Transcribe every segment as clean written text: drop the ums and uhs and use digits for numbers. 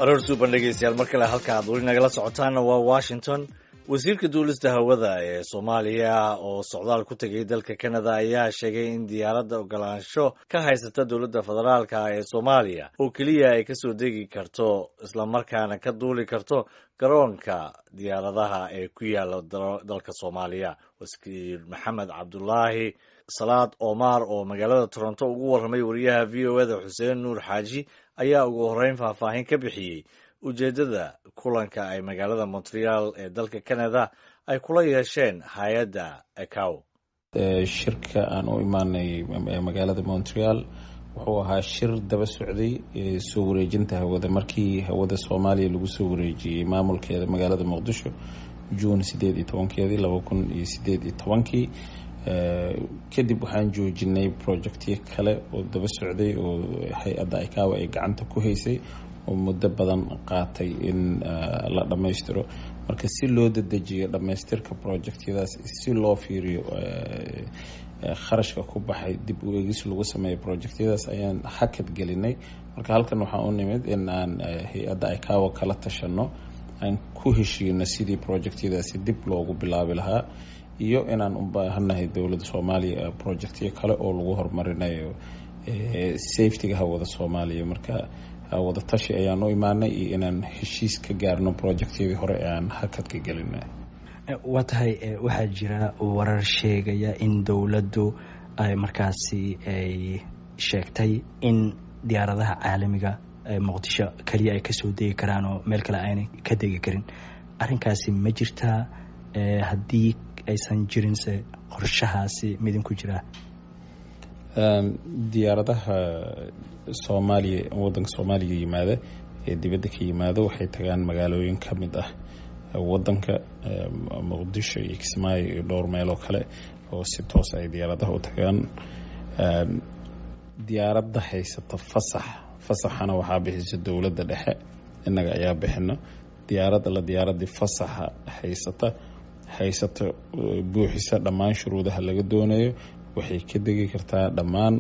aroor suuban dhegeystayaal mar kale halka aad weli nagala socotaanna waa Washington. wasiirka duulista hawada ee Soomaaliya oo socdaal ku tagay dalka Canada ayaa sheegay in diyaaradda ogolaansho ka haysata dowladda federaalka ee Soomaaliya oo kaliya ay kasoo degi karto isla markaana ka duuli karto garoonka diyaaradaha ee ku yaala dalka Soomaaliya. wasiir Maxamed Cabdullaahi Salaad Omar oo magaalada Toronto ugu warramay wariyaha VOA Xuseen Nuur Xaaji ayaa ugu horreyn faahfaahin ka bixiyay ujeedada kulanka ay magaalada Montreal ee dalka Canada ay kula yeesheen hay'adda ICAO. shirka aan u imaanay magaalada Montreal wuxuu ahaa shir daba socday soo wareejinta hawada markii hawada Soomaaliya lagu soo wareejiyay maamulkeeda magaalada Muqdisho June 18 2018 kadib waxaan joojinay projectyo kale oo daba socday oo hay'adda ICAO ay gacanta ku haysay oo muddo badan qaatay in la dhameystiro. marka si loo dedejiyo dhameystirka projectyadaas si loo fiiriyo kharashka ku baxay dib u eegis lagu sameeyo projectyadaas ayaan hakad gelinay. marka halkan waxaan u nimid in aan hay'adda ICAO kala tashano aan ku heshiino sidii projectyadaasi dib loogu bilaabi lahaa iyo inaan u baahanahay dowladda Soomaaliya projectyo kale oo lagu horumarinayo safety-ga hawada Soomaaliya. marka wada tashi ayaan u imaanay iyo inaan heshiis ka gaarno projectyadii hore aan hakad ka gelinay. waxaa jira warar sheegaya in dowladdu ay markaasi ay sheegtay in diyaaradaha caalamiga ee Muqdisho kaliya ay kasoo degi karaan oo meel kale aanay ka degi karin. arrinkaasi ma jirtaa? haddii aysan jirinse qorshahaasi midin ku jira? diyaaradaha Soomaaliya wadanka Soomaaliya yimaada ee dibadda ka yimaada waxay tagaan magaalooyin ka mid ah wadanka Muqdisho iyo Kismaayo iyo dhowr meel oo kale oo si toos ay diyaaradaha u tagaan. diyaaradda haysata fasaxana waxaa bixisa dowladda dhexe, innaga ayaa bixino. diyaaradii fasaxa haysata buuxisa dhammaan shuruudaha laga doonayo waxay ka degi kartaa dhammaan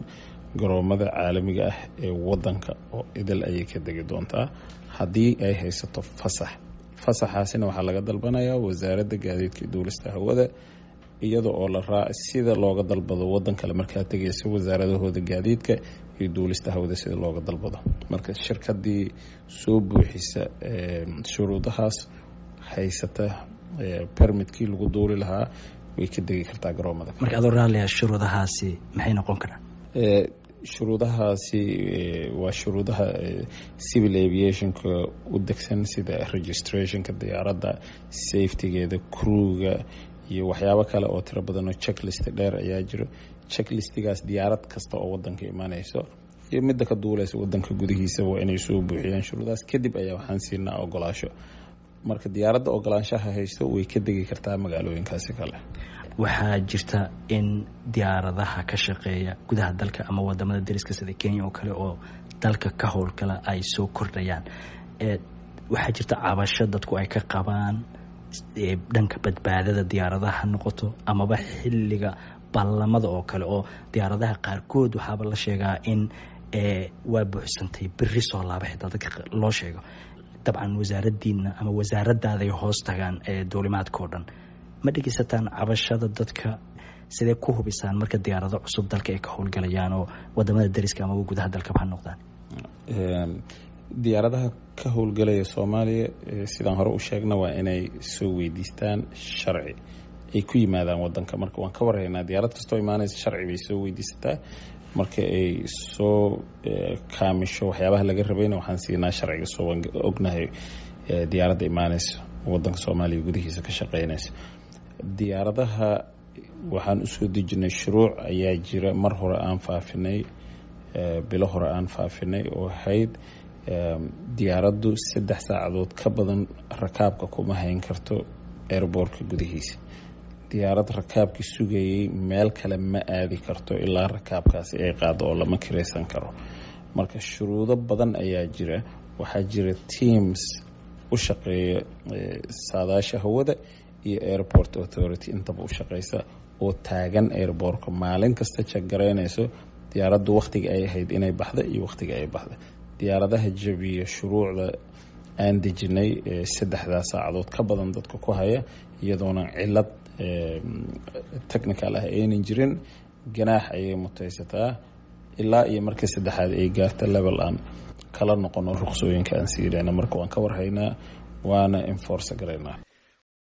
garoomada caalamiga ah ee wadanka oo idil ayay ka degi doontaa haddii ay haysato fasaxaasina waxaa laga dalbanayaa wasaaradda gaadiidka iyo duulista hawada iyada oo la raac sida looga dalbado wadan kale markaa tegaysa wasaaradahooda gaadiidka iyo duulista hawada sida looga dalbado. marka shirkadii soo buuxisa shuruudahaas haysata permitkii lagu duuli lahaa way ka degi kartaa garoomada. marka adoo raaliya shuruudahaasi maxay noqon karaan? shuruudahaasi waa shuruudaha civil aviationka u degsan sida registrationka diyaaradda, safetygeeda, crewga iyo waxyaabo kale oo tiro badan oo checklist dheer ayaa jiro. checklistigaas diyaarad kasta oo wadanka imaanayso iyo midda ka duulaysa wadanka gudihiisa waa inay soo buuxiyaan shuruudahaas. kadib ayaa waxaan siinaa ogolaasho. marka diyaaradda ogolaanshaha haysto way ka degi kartaa magaalooyinkaasi kale. waxaa jirta in diyaaradaha ka shaqeeya gudaha dalka ama wadamada dariska sida Kenya oo kale oo dalka ka howlgala ay soo kordhayaan. waxaa jirta cabasho dadku ay ka qabaan dhanka badbaadada diyaaradaha noqoto amaba xilliga ballamada oo kale oo diyaaradaha qaarkood waxaaba la sheegaa in waa buuxsantay biri soo laaba xitaa dadka loo sheego. dabcan wasaaradiina ama wasaaradaaday hoos tagaan duulimaadka oo dhan. ma dhegeysataan cabashada dadka? sidee ku hubisaan marka diyaarado cusub dalka ay ka howlgalayaan oo wadamada dariska ama gudaha dalka ha noqdaan? diyaaradaha ka howlgalaya Soomaaliya sidaan hore u sheegna waa inay soo weydiistaan sharci ay ku yimaadaan wadanka. marka waan ka waraynaa diyaarad kastoo imaanaysa sharci bay soo weydiisataa. marka ay soo kaamisho waxyaabaha laga rabayna waxaan siinaa sharciga soo ognahay diyaaradda imaanaysa wadanka Soomaaliya gudihiisa ka shaqeynaysa. diyaaradaha waxaan u soo dejinay shuruuc ayaa jira mar hore aan faafinay bilo hore aan faafinay oo ahayd diyaaraddu 3 saacadood ka badan rakaabka kuma hayn karto airportka gudihiisa. diyaarad rakaabkii sugayay meel kale ma aadi karto ilaa rakaabkaasi ay qaado oo lama kiraysan karo. marka shuruudo badan ayaa jira. waxaa jira teams u shaqeeya saadaasha hawada iyo airport authority intaba u shaqeysa oo taagan airportka maalin kasta jagareynayso diyaaraddu waqtiga ay ahayd inay baxdo iyo waqtiga ay baxdo. diyaaradaha jabiya shuruucda aan dejinay 3 saacadood ka badan dadka ku haya iyadoona cilad technical ah aynan jirin ganaax ayay mutaysataa ilaa iyo markii saddexaad ay gaarta level aan kala noqono ruqsooyinka aan siirayna marka waan ka warhaynaa waana enforce garaynaa